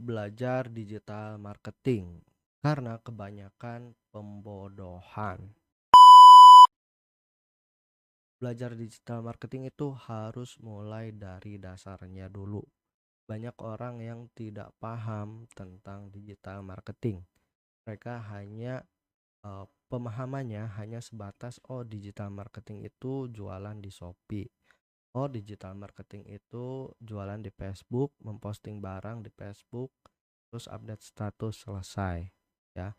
belajar digital marketing karena kebanyakan pembodohan. Belajar digital marketing itu harus mulai dari dasarnya dulu. Banyak orang yang tidak paham tentang digital marketing. Mereka hanya pemahamannya hanya sebatas digital marketing itu jualan di Shopee. Digital marketing itu jualan di Facebook, memposting barang di Facebook, terus update status selesai, ya.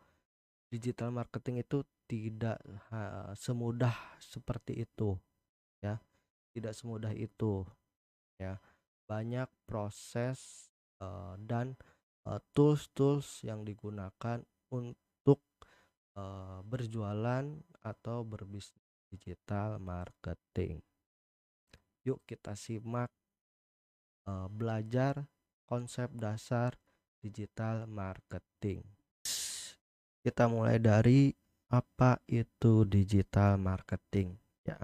Digital marketing itu tidak semudah seperti itu, ya. Tidak semudah itu, ya. Banyak proses dan tools-tools yang digunakan untuk berjualan atau berbisnis digital marketing. Yuk kita simak belajar konsep dasar digital marketing. Kita mulai dari apa itu digital marketing, ya.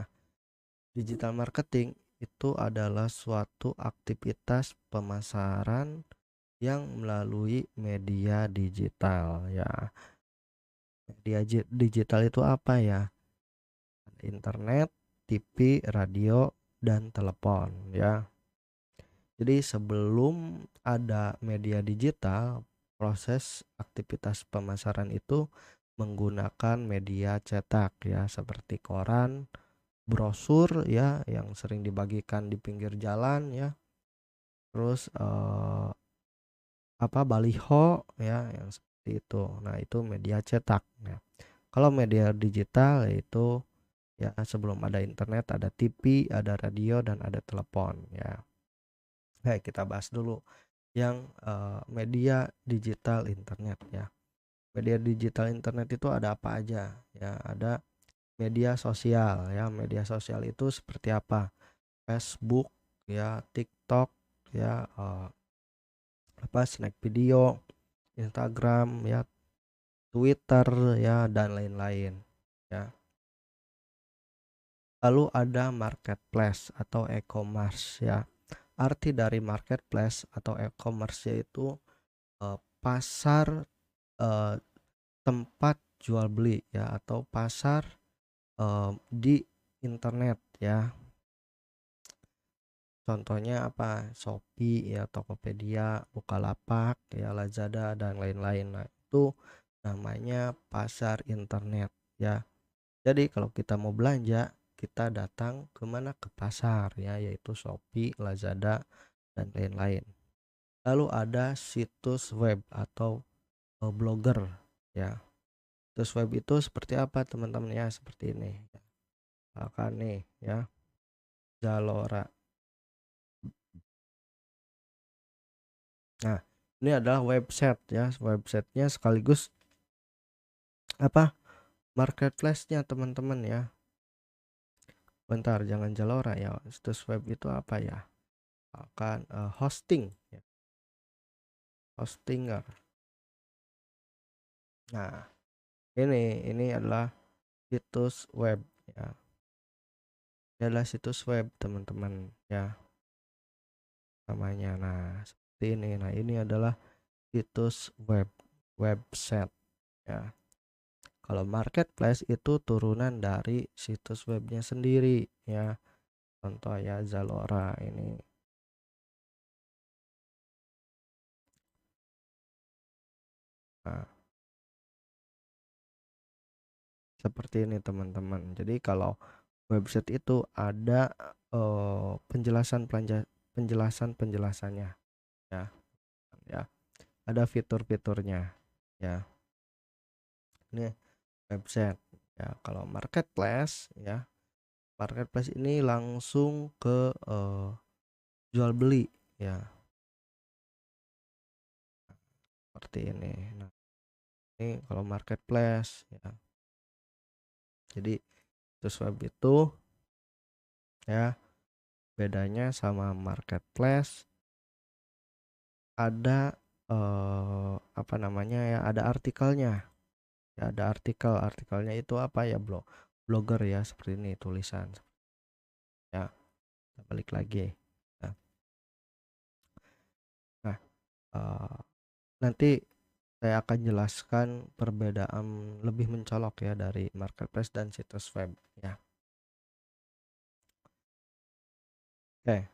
Digital marketing itu adalah suatu aktivitas pemasaran yang melalui media digital, ya. Media digital itu apa ya? Internet, TV, radio, dan telepon, ya. Jadi sebelum ada media digital, proses aktivitas pemasaran itu menggunakan media cetak, ya, seperti koran, brosur, ya, yang sering dibagikan di pinggir jalan, ya. Terus baliho, ya, yang seperti itu. Nah, itu media cetak, ya. Kalau media digital itu ya sebelum ada internet ada TV, ada radio, dan ada telepon, ya. Baik, kita bahas dulu yang media digital internet, ya. Media digital internet itu ada apa aja, ya. Ada media sosial, ya. Media sosial itu seperti apa? Facebook, ya, TikTok, ya, snack video, Instagram, ya, Twitter, ya, dan lain-lain, ya. Lalu ada marketplace atau e-commerce, ya. Arti dari marketplace atau e-commerce yaitu pasar, tempat jual beli, ya, atau pasar di internet, ya. Contohnya apa? Shopee, ya, Tokopedia, Bukalapak, ya, Lazada, dan lain-lain. Nah, itu namanya pasar internet, ya. Jadi kalau kita mau belanja, kita datang ke mana? Ke pasar, ya, yaitu Shopee, Lazada, dan lain-lain. Lalu ada situs web atau blogger, ya. Situs web itu seperti apa, teman-teman? Ya, seperti ini. Misalkan nih, ya, Zalora. Nah, ini adalah website, ya. Websitenya sekaligus marketplace-nya, teman-teman, ya. Bentar, jangan Zalora, ya. Situs web itu apa, ya? Akan hosting, ya. Hostinger. Nah, ini adalah situs web, ya. Ini adalah situs web, teman-teman, ya, namanya. Nah, seperti ini. Nah, ini adalah situs web, website, ya. Kalau marketplace itu turunan dari situs webnya sendiri, ya. Contoh, ya, Zalora ini. Nah, seperti ini, teman-teman. Jadi kalau website itu ada penjelasannya, ya, ya. Ada fitur-fiturnya, ya. Ini website, ya. Kalau marketplace, ya, marketplace ini langsung ke jual beli, ya, seperti ini. Nah, ini kalau marketplace, ya. Jadi situs web itu, ya, bedanya sama marketplace ada ada artikelnya, ya. Ada artikelnya itu apa, ya, blogger, ya, seperti ini tulisan, ya. Kita balik lagi, ya. Nah, Nanti saya akan jelaskan perbedaan lebih mencolok ya dari marketplace dan situs web ya. Oke,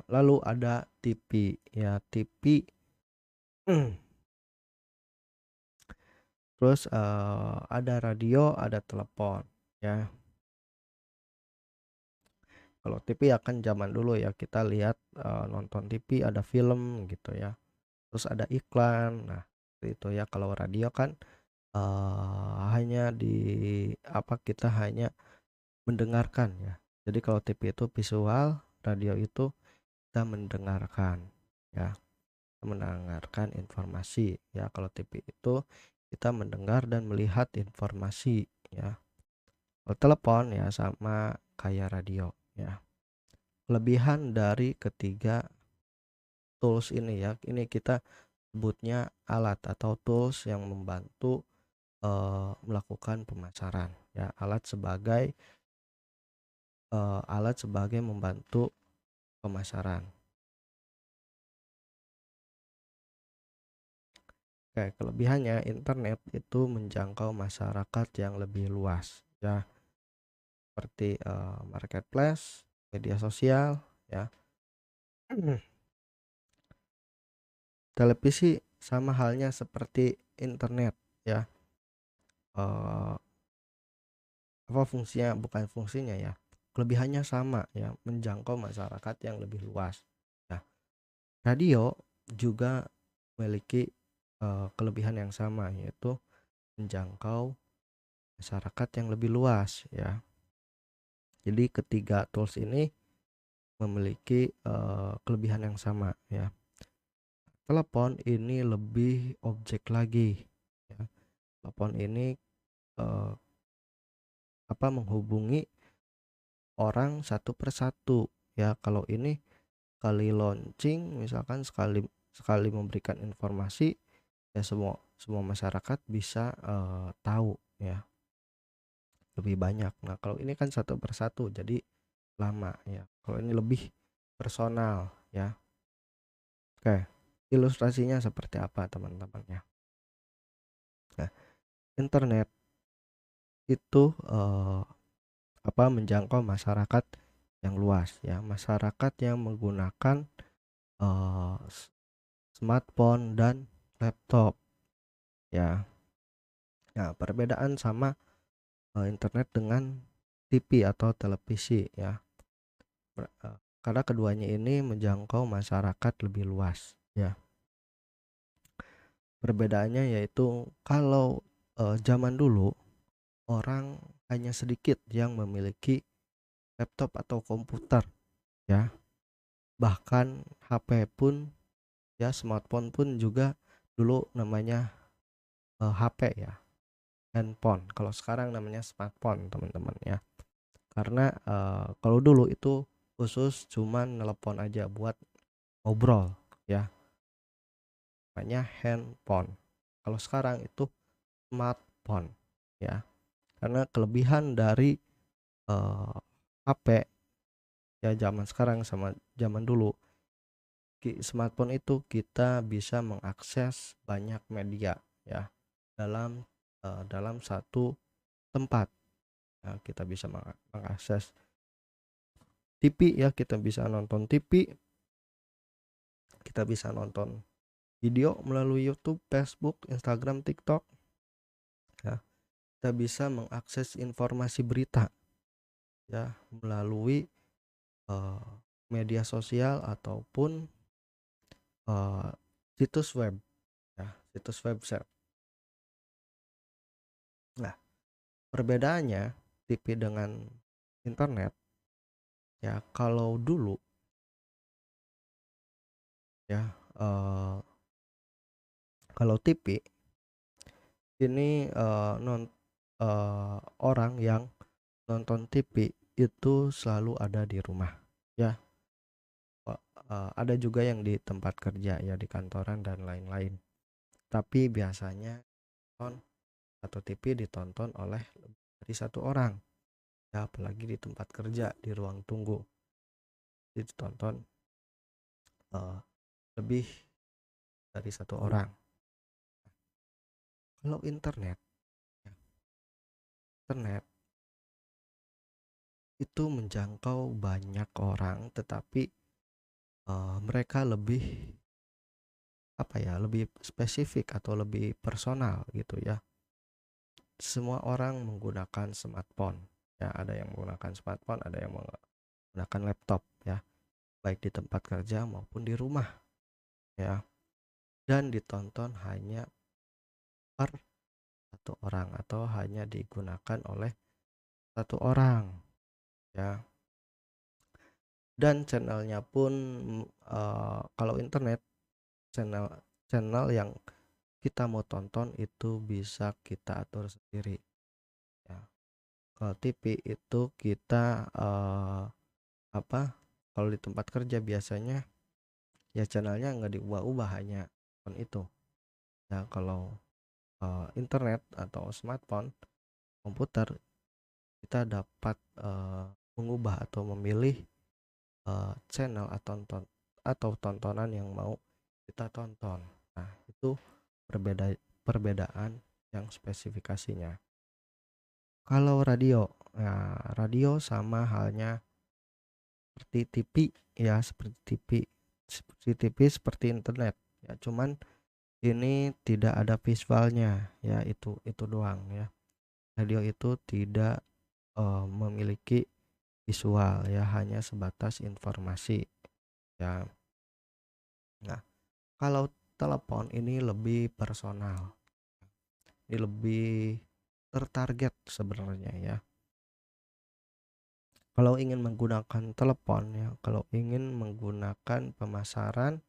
lalu ada TV ya, TV terus ada radio, ada telepon ya. Kalau TV ya kan zaman dulu ya kita lihat nonton TV ada film gitu ya. Terus ada iklan. Nah, itu ya. Kalau radio kan hanya kita hanya mendengarkan ya. Jadi kalau TV itu visual, radio itu kita mendengarkan ya. Mendengarkan informasi ya. Kalau TV itu kita mendengar dan melihat informasi ya. Kalau telepon ya sama kayak radio ya. Kelebihan dari ketiga tools ini ya, ini kita sebutnya alat atau tools yang membantu melakukan pemasaran ya. Alat sebagai membantu pemasaran. Oke, kelebihannya internet itu menjangkau masyarakat yang lebih luas ya, seperti marketplace, media sosial ya. Televisi sama halnya seperti internet ya. Eh, apa fungsinya? Bukan fungsinya ya. Kelebihannya sama ya, menjangkau masyarakat yang lebih luas. Nah, radio juga memiliki kelebihan yang sama, yaitu menjangkau masyarakat yang lebih luas ya. Jadi ketiga tools ini memiliki kelebihan yang sama ya. Telepon ini lebih objek lagi ya. Telepon ini eh, menghubungi orang satu persatu ya. Kalau ini sekali launching, misalkan sekali sekali memberikan informasi ya, semua semua masyarakat bisa tahu ya, lebih banyak. Nah, kalau ini kan satu persatu jadi lama ya. Kalau ini lebih personal ya. Oke, ilustrasinya seperti apa teman-teman ya? Nah, internet itu menjangkau masyarakat yang luas ya, masyarakat yang menggunakan eh, smartphone dan laptop ya. Nah, perbedaan sama internet dengan TV atau televisi ya. Karena keduanya ini menjangkau masyarakat lebih luas ya. Perbedaannya yaitu kalau zaman dulu orang hanya sedikit yang memiliki laptop atau komputer ya. Bahkan HP pun ya, smartphone pun juga dulu namanya HP ya, handphone. Kalau sekarang namanya smartphone teman-teman ya. Karena kalau dulu itu khusus cuman telepon aja buat ngobrol ya, namanya handphone. Kalau sekarang itu smartphone ya. Karena kelebihan dari HP ya zaman sekarang sama zaman dulu, smartphone itu kita bisa mengakses banyak media ya dalam satu tempat ya. Kita bisa mengakses TV ya, kita bisa nonton TV, kita bisa nonton video melalui YouTube, Facebook, Instagram, TikTok ya. Kita bisa mengakses informasi berita ya melalui uh, media sosial ataupun uh, situs web ya, situs website. Nah, perbedaannya TV dengan internet ya, kalau dulu ya, kalau TV ini orang yang nonton TV itu selalu ada di rumah ya. Ada juga yang di tempat kerja ya, di kantoran dan lain-lain. Tapi biasanya nonton atau TV ditonton oleh lebih dari satu orang ya, apalagi di tempat kerja, di ruang tunggu ditonton lebih dari satu orang. Kalau internet, ya, internet itu menjangkau banyak orang, tetapi mereka lebih apa ya, lebih spesifik atau lebih personal gitu ya. Semua orang menggunakan smartphone. Ya, ada yang menggunakan smartphone, ada yang menggunakan laptop ya, baik di tempat kerja maupun di rumah ya. Dan ditonton hanya per satu orang atau hanya digunakan oleh satu orang ya. Dan channelnya pun kalau internet, channel channel yang kita mau tonton itu bisa kita atur sendiri ya. Kalau TV itu kita apa, kalau di tempat kerja biasanya ya channelnya nggak diubah-ubah, hanya on itu ya. Kalau internet atau smartphone, komputer, kita dapat mengubah atau memilih channel atau tontonan yang mau kita tonton. Nah, itu perbedaan yang spesifikasinya. Kalau radio, ya radio sama halnya seperti TV ya, seperti internet ya, cuman ini tidak ada visualnya ya, itu doang ya. Radio itu tidak memiliki visual ya, hanya sebatas informasi ya. Nah, kalau telepon ini lebih personal, ini lebih tertarget sebenarnya ya. Kalau ingin menggunakan telepon ya, kalau ingin menggunakan pemasaran,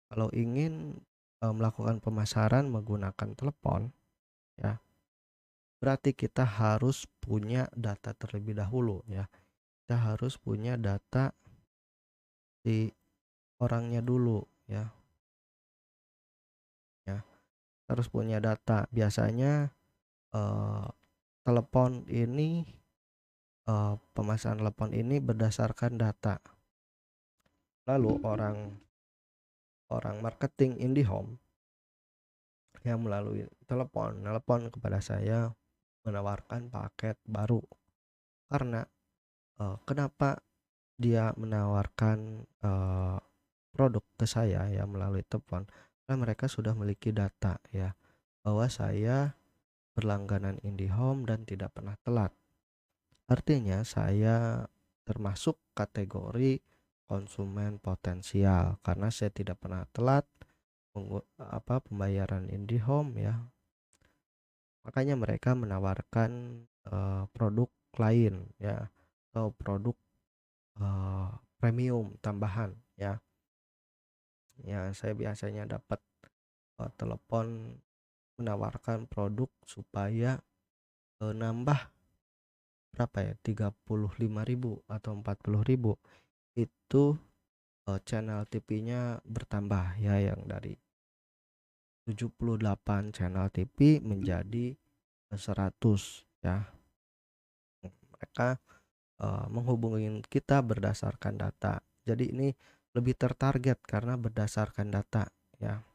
kalau ingin melakukan pemasaran menggunakan telepon ya, berarti kita harus punya data terlebih dahulu ya. Kita harus punya data di orangnya dulu ya. Ya, harus punya data. Biasanya eh, telepon ini pemasaran telepon ini berdasarkan data. Lalu orang marketing IndiHome yang melalui telepon kepada saya menawarkan paket baru. Karena kenapa dia menawarkan produk ke saya ya melalui telepon? Karena mereka sudah memiliki data ya, bahwa saya berlangganan IndiHome dan tidak pernah telat. Artinya saya termasuk kategori konsumen potensial karena saya tidak pernah telat pembayaran IndiHome ya. Makanya mereka menawarkan produk lain ya, atau produk premium tambahan ya. Ya, saya biasanya dapat telepon menawarkan produk supaya nambah berapa ya, 35.000 atau 40.000, itu channel TV-nya bertambah ya, yang dari 78 channel TV menjadi 100 ya. Mereka menghubungi kita berdasarkan data. Jadi ini lebih tertarget karena berdasarkan data ya.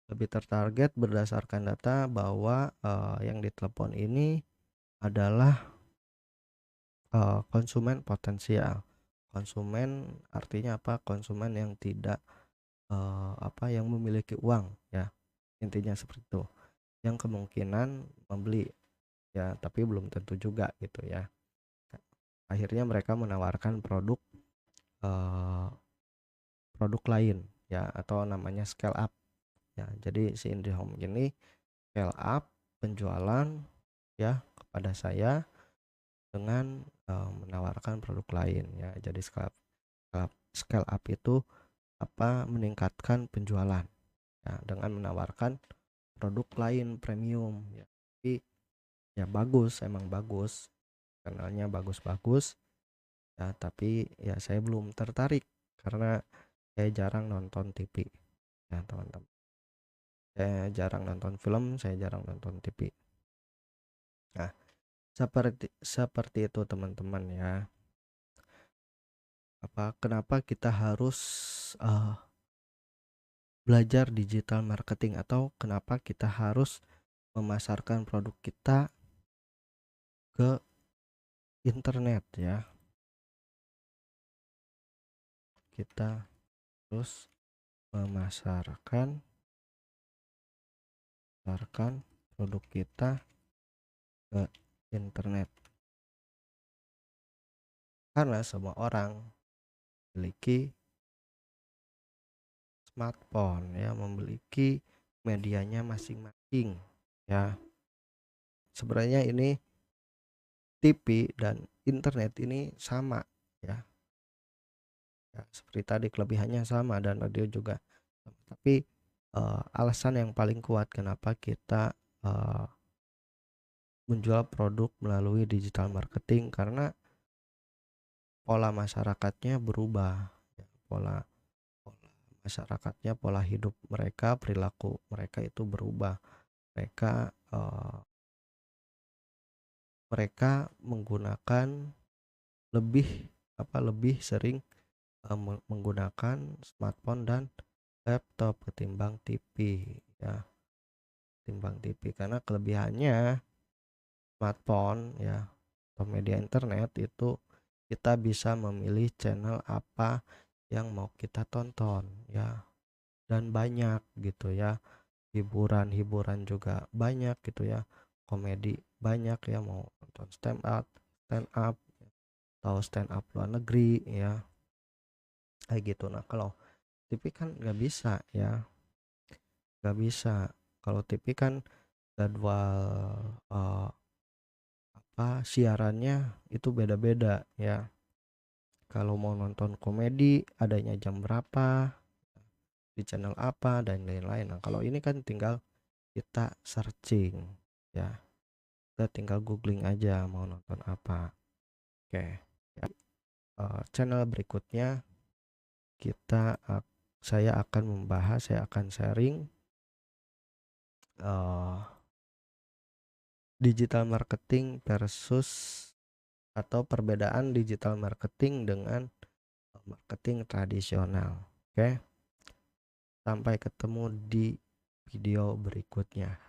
Lebih tertarget berdasarkan data bahwa yang ditelepon ini adalah konsumen potensial. Konsumen artinya apa? Konsumen yang tidak yang memiliki uang ya. Intinya seperti itu. Yang kemungkinan membeli ya, tapi belum tentu juga gitu ya. Akhirnya mereka menawarkan eh, produk lain ya, atau namanya scale up ya. Jadi si IndiHome ini scale up penjualan ya kepada saya dengan menawarkan produk lain ya. Jadi scale up itu meningkatkan penjualan ya, dengan menawarkan produk lain premium ya. Tapi ya bagus, emang bagus, kanalnya bagus-bagus ya, tapi ya saya belum tertarik karena saya jarang nonton TV ya teman-teman. Saya jarang nonton film, saya jarang nonton TV. Nah, seperti itu teman-teman ya. Kenapa kita harus belajar digital marketing atau kenapa kita harus memasarkan produk kita ke internet ya. Kita harus memasarkan produk kita ke internet karena semua orang memiliki smartphone ya, memiliki medianya masing-masing ya. Sebenarnya ini TV dan internet ini sama ya. Ya, seperti tadi kelebihannya sama dan radio juga. Tapi alasan yang paling kuat kenapa kita menjual produk melalui digital marketing karena pola masyarakatnya berubah ya, pola masyarakatnya, pola hidup mereka, perilaku mereka itu berubah. Mereka menggunakan lebih sering menggunakan smartphone dan laptop ketimbang TV ya, karena kelebihannya smartphone ya atau media internet itu kita bisa memilih channel apa yang mau kita tonton ya, dan banyak gitu ya, hiburan juga banyak gitu ya, komedi banyak ya, mau nonton stand up atau stand up luar negeri ya kayak gitu. Nah kalau TV kan nggak bisa ya, nggak bisa. Kalau TV kan jadwal siarannya itu beda-beda ya. Kalau mau nonton komedi adanya jam berapa, di channel apa dan lain-lain. Nah kalau ini kan tinggal kita searching ya, kita tinggal googling aja mau nonton apa. Oke ya. Channel berikutnya saya akan sharing digital marketing versus atau perbedaan digital marketing dengan marketing tradisional. Oke. Sampai ketemu di video berikutnya.